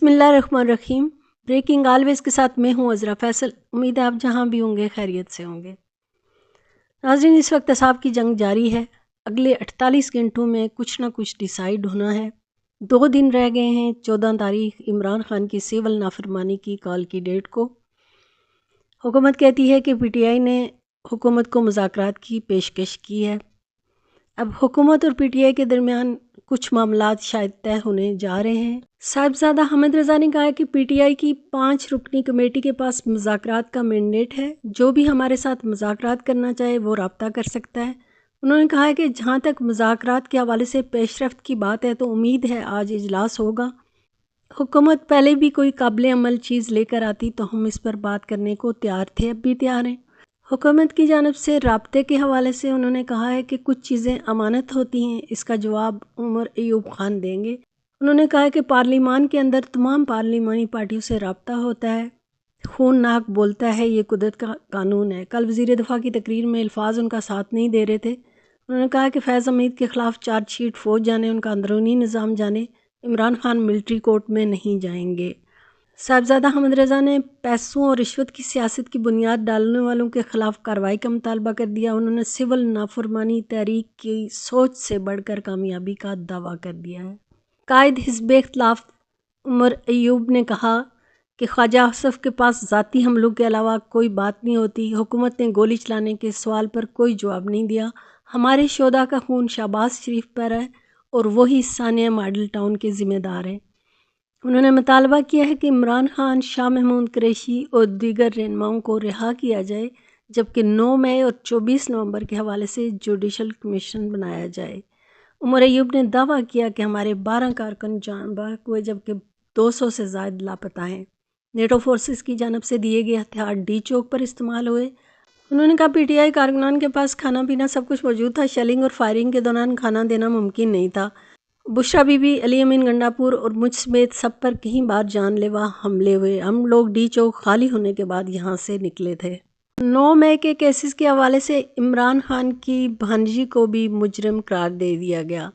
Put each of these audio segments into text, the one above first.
بسم اللہ الرحمن الرحیم۔ بریکنگ آلویز کے ساتھ میں ہوں عذرا فیصل۔ امید ہے آپ جہاں بھی ہوں گے خیریت سے ہوں گے۔ ناظرین، اس وقت اصحاب کی جنگ جاری ہے۔ اگلے 48 گھنٹوں میں کچھ نہ کچھ ڈیسائیڈ ہونا ہے۔ 2 دن رہ گئے ہیں 14 تاریخ عمران خان کی سول نافرمانی کی کال کی ڈیٹ کو۔ حکومت کہتی ہے کہ پی ٹی آئی نے حکومت کو مذاکرات کی پیشکش کی ہے۔ اب حکومت اور پی ٹی آئی کے درمیان کچھ معاملات شاید طے ہونے جا رہے ہیں۔ صاحبزادہ حامد رضا نے کہا کہ پی ٹی آئی کی 5 رکنی کمیٹی کے پاس مذاکرات کا مینڈیٹ ہے، جو بھی ہمارے ساتھ مذاکرات کرنا چاہے وہ رابطہ کر سکتا ہے۔ انہوں نے کہا کہ جہاں تک مذاکرات کے حوالے سے پیش رفت کی بات ہے تو امید ہے آج اجلاس ہوگا۔ حکومت پہلے بھی کوئی قابل عمل چیز لے کر آتی تو ہم اس پر بات کرنے کو تیار تھے، اب بھی تیار ہیں۔ حکومت کی جانب سے رابطے کے حوالے سے انہوں نے کہا ہے کہ کچھ چیزیں امانت ہوتی ہیں، اس کا جواب عمر ایوب خان دیں گے۔ انہوں نے کہا کہ پارلیمان کے اندر تمام پارلیمانی پارٹیوں سے رابطہ ہوتا ہے، خون ناک بولتا ہے، یہ قدرت کا قانون ہے۔ کل وزیر دفاع کی تقریر میں الفاظ ان کا ساتھ نہیں دے رہے تھے۔ انہوں نے کہا کہ فیض حمید کے خلاف چارج شیٹ فوج جانے، ان کا اندرونی نظام جانے، عمران خان ملٹری کورٹ میں نہیں جائیں گے۔ صاحبزادہ حامد رضا نے پیسوں اور رشوت کی سیاست کی بنیاد ڈالنے والوں کے خلاف کارروائی کا مطالبہ کر دیا۔ انہوں نے سول نافرمانی تحریک کی سوچ سے بڑھ کر کامیابی کا دعویٰ کر دیا ہے۔ قائد حزب اختلاف عمر ایوب نے کہا کہ خواجہ اصف کے پاس ذاتی حملوں کے علاوہ کوئی بات نہیں ہوتی۔ حکومت نے گولی چلانے کے سوال پر کوئی جواب نہیں دیا۔ ہمارے شہداء کا خون شہباز شریف پر ہے اور وہی ثانیہ ماڈل ٹاؤن کے ذمہ دار ہیں۔ انہوں نے مطالبہ کیا ہے کہ عمران خان، شاہ محمود قریشی اور دیگر رہنماؤں کو رہا کیا جائے، جبکہ 9 مئی اور 24 نومبر کے حوالے سے جوڈیشل کمیشن بنایا جائے۔ عمر ایوب نے دعویٰ کیا کہ ہمارے 12 کارکن جان بحق ہوئے، جبکہ 200 سے زائد لاپتہ ہیں۔ نیٹو فورسز کی جانب سے دیے گئے ہتھیار ڈی چوک پر استعمال ہوئے۔ انہوں نے کہا پی ٹی آئی کارکنان کے پاس کھانا پینا سب کچھ موجود تھا، شیلنگ اور فائرنگ کے دوران کھانا دینا ممکن نہیں تھا۔ بشرا بی بی، علی امین گنڈاپور اور مجھ سمیت سب پر کئی بار جان لیوا حملے ہوئے۔ ہم لوگ ڈی چوک خالی ہونے کے بعد یہاں سے نکلے تھے۔ 9 مئی کے کیسز کے حوالے سے عمران خان کی بھانجی کو بھی مجرم قرار دے دیا گیا۔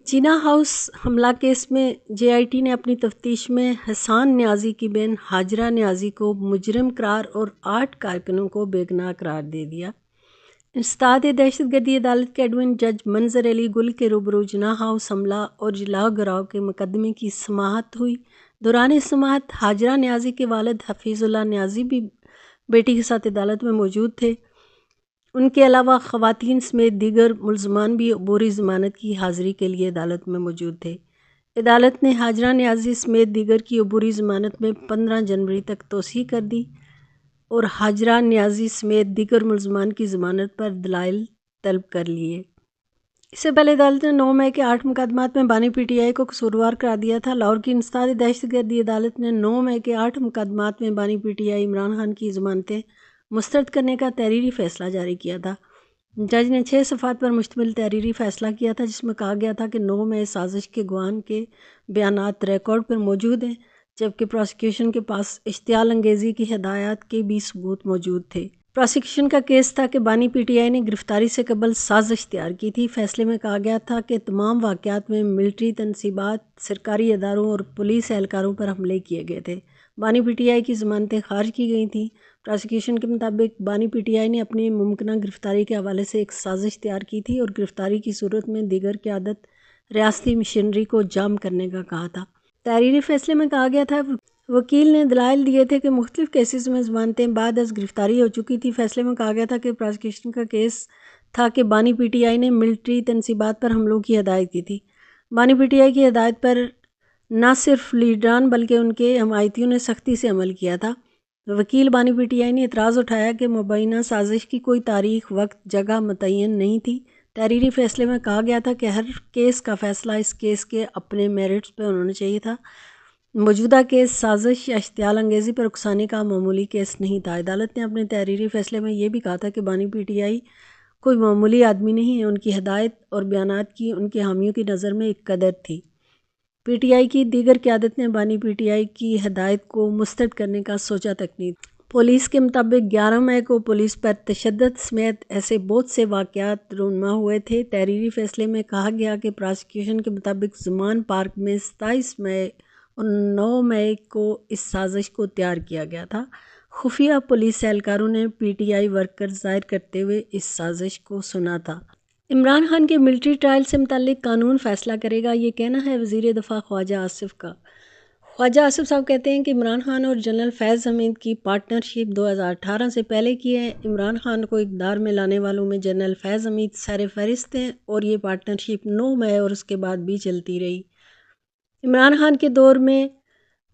جینا ہاؤس حملہ کیس میں جے آئی ٹی نے اپنی تفتیش میں حسان نیازی کی بہن ہاجرہ نیازی کو مجرم قرار اور 8 کارکنوں کو بے گناہ قرار دے دیا۔ انسداد دہشت گردی عدالت کے ایڈمن جج منظر علی گل کے روبرو جناح ہاؤس حملہ اور جلاؤ گراؤ کے مقدمے کی سماعت ہوئی۔ دوران سماعت ہاجرہ نیازی کے والد حفیظ اللہ نیازی بھی بیٹی کے ساتھ عدالت میں موجود تھے۔ ان کے علاوہ خواتین سمیت دیگر ملزمان بھی عبوری ضمانت کی حاضری کے لیے عدالت میں موجود تھے۔ عدالت نے ہاجرہ نیازی سمیت دیگر کی عبوری ضمانت میں 15 جنوری تک توسیع کر دی اور ہاجرہ نیازی سمیت دیگر ملزمان کی ضمانت پر دلائل طلب کر لیے۔ اس سے پہلے عدالت نے 9 مئی کے 8 مقدمات میں بانی پی ٹی آئی کو قصوروار قرار دیا تھا۔ لاہور کی انسداد دہشت گردی عدالت نے 9 مئی کے 8 مقدمات میں بانی P T I Imran Khan کی ضمانتیں مسترد کرنے کا تحریری فیصلہ جاری کیا تھا۔ جج نے 6 صفحات پر مشتمل تحریری فیصلہ کیا تھا، جس میں کہا گیا تھا کہ 9 مئی سازش کے گواہان کے بیانات ریکارڈ پر موجود ہیں، جبکہ پراسیکیوشن کے پاس اشتعال انگیزی کی ہدایات کے بھی ثبوت موجود تھے۔ پراسیکیوشن کا کیس تھا کہ بانی پی ٹی آئی نے گرفتاری سے قبل سازش تیار کی تھی۔ فیصلے میں کہا گیا تھا کہ تمام واقعات میں ملٹری تنصیبات، سرکاری اداروں اور پولیس اہلکاروں پر حملے کیے گئے تھے۔ بانی پی ٹی آئی کی ضمانتیں خارج کی گئی تھیں۔ پراسیکیوشن کے مطابق بانی پی ٹی آئی نے اپنی ممکنہ گرفتاری کے حوالے سے ایک سازش تیار کی تھی اور گرفتاری کی صورت میں دیگر قیادت ریاستی مشینری کو جام کرنے کا کہا تھا۔ تحریری فیصلے میں کہا گیا تھا وکیل نے دلائل دیے تھے کہ مختلف کیسز میں ضمانتیں بعد از گرفتاری ہو چکی تھی۔ فیصلے میں کہا گیا تھا کہ پراسیکیوشن کا کیس تھا کہ بانی پی ٹی آئی نے ملٹری تنصیبات پر حملوں کی ہدایت کی تھی۔ بانی پی ٹی آئی کی ہدایت پر نہ صرف لیڈران بلکہ ان کے حمایتیوں نے سختی سے عمل کیا تھا۔ وکیل بانی پی ٹی آئی نے اعتراض اٹھایا کہ مبینہ سازش کی کوئی تاریخ، وقت، جگہ متعین نہیں تھی۔ تحریری فیصلے میں کہا گیا تھا کہ ہر کیس کا فیصلہ اس کیس کے اپنے میرٹس پہ ہونا چاہیے تھا۔ موجودہ کیس سازش یا اشتعال انگیزی پر اکسانے کا معمولی کیس نہیں تھا۔ عدالت نے اپنے تحریری فیصلے میں یہ بھی کہا تھا کہ بانی پی ٹی آئی کوئی معمولی آدمی نہیں ہے، ان کی ہدایت اور بیانات کی ان کے حامیوں کی نظر میں ایک قدر تھی۔ پی ٹی آئی کی دیگر قیادت نے بانی پی ٹی آئی کی ہدایت کو مسترد کرنے کا سوچا تک نہیں۔ پولیس کے مطابق 11 مئی کو پولیس پر تشدد سمیت ایسے بہت سے واقعات رونما ہوئے تھے۔ تحریری فیصلے میں کہا گیا کہ پراسیکیوشن کے مطابق زمان پارک میں 27 مئی اور 9 مئی کو اس سازش کو تیار کیا گیا تھا۔ خفیہ پولیس اہلکاروں نے پی ٹی آئی ورکر ظاہر کرتے ہوئے اس سازش کو سنا تھا۔ عمران خان کے ملٹری ٹرائل سے متعلق قانون فیصلہ کرے گا، یہ کہنا ہے وزیر دفاع خواجہ آصف کا۔ خواجہ آصف صاحب کہتے ہیں کہ عمران خان اور جنرل فیض حمید کی پارٹنرشپ 2018 سے پہلے کی ہے۔ عمران خان کو اقتدار میں لانے والوں میں جنرل فیض حمید سر فہرست ہیں اور یہ پارٹنرشپ 9 مئی اور اس کے بعد بھی چلتی رہی۔ عمران خان کے دور میں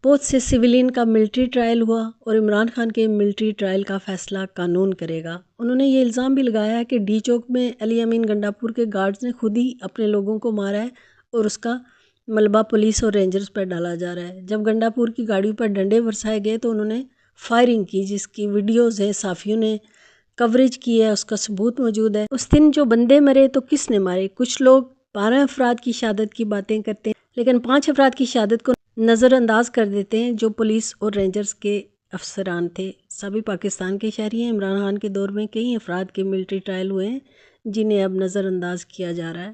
بہت سے سویلین کا ملٹری ٹرائل ہوا اور عمران خان کے ملٹری ٹرائل کا فیصلہ قانون کرے گا۔ انہوں نے یہ الزام بھی لگایا کہ ڈی چوک میں علی امین گنڈاپور کے گارڈز نے خود ہی اپنے لوگوں کو مارا ہے اور اس کا ملبہ پولیس اور رینجرز پر ڈالا جا رہا ہے۔ جب گنڈاپور کی گاڑیوں پر ڈنڈے برسائے گئے تو انہوں نے فائرنگ کی، جس کی ویڈیوز ہیں، صحافیوں نے کوریج کی ہے، اس کا ثبوت موجود ہے۔ اس دن جو بندے مرے تو کس نے مارے؟ کچھ لوگ 12 افراد کی شہادت کی باتیں کرتے ہیں لیکن 5 افراد کی شہادت کو نظر انداز کر دیتے ہیں جو پولیس اور رینجرز کے افسران تھے۔ سابق پاکستان کے شہری ہیں۔ عمران خان کے دور میں کئی افراد کے ملٹری ٹرائل ہوئے ہیں جنہیں اب نظر انداز کیا جا رہا ہے۔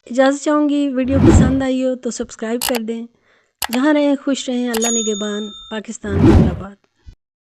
اجازت چاہوں گی، ویڈیو پسند آئی ہو تو سبسکرائب کر دیں۔ جہاں رہیں خوش رہیں، اللہ نگہبان۔ پاکستان زندہ باد۔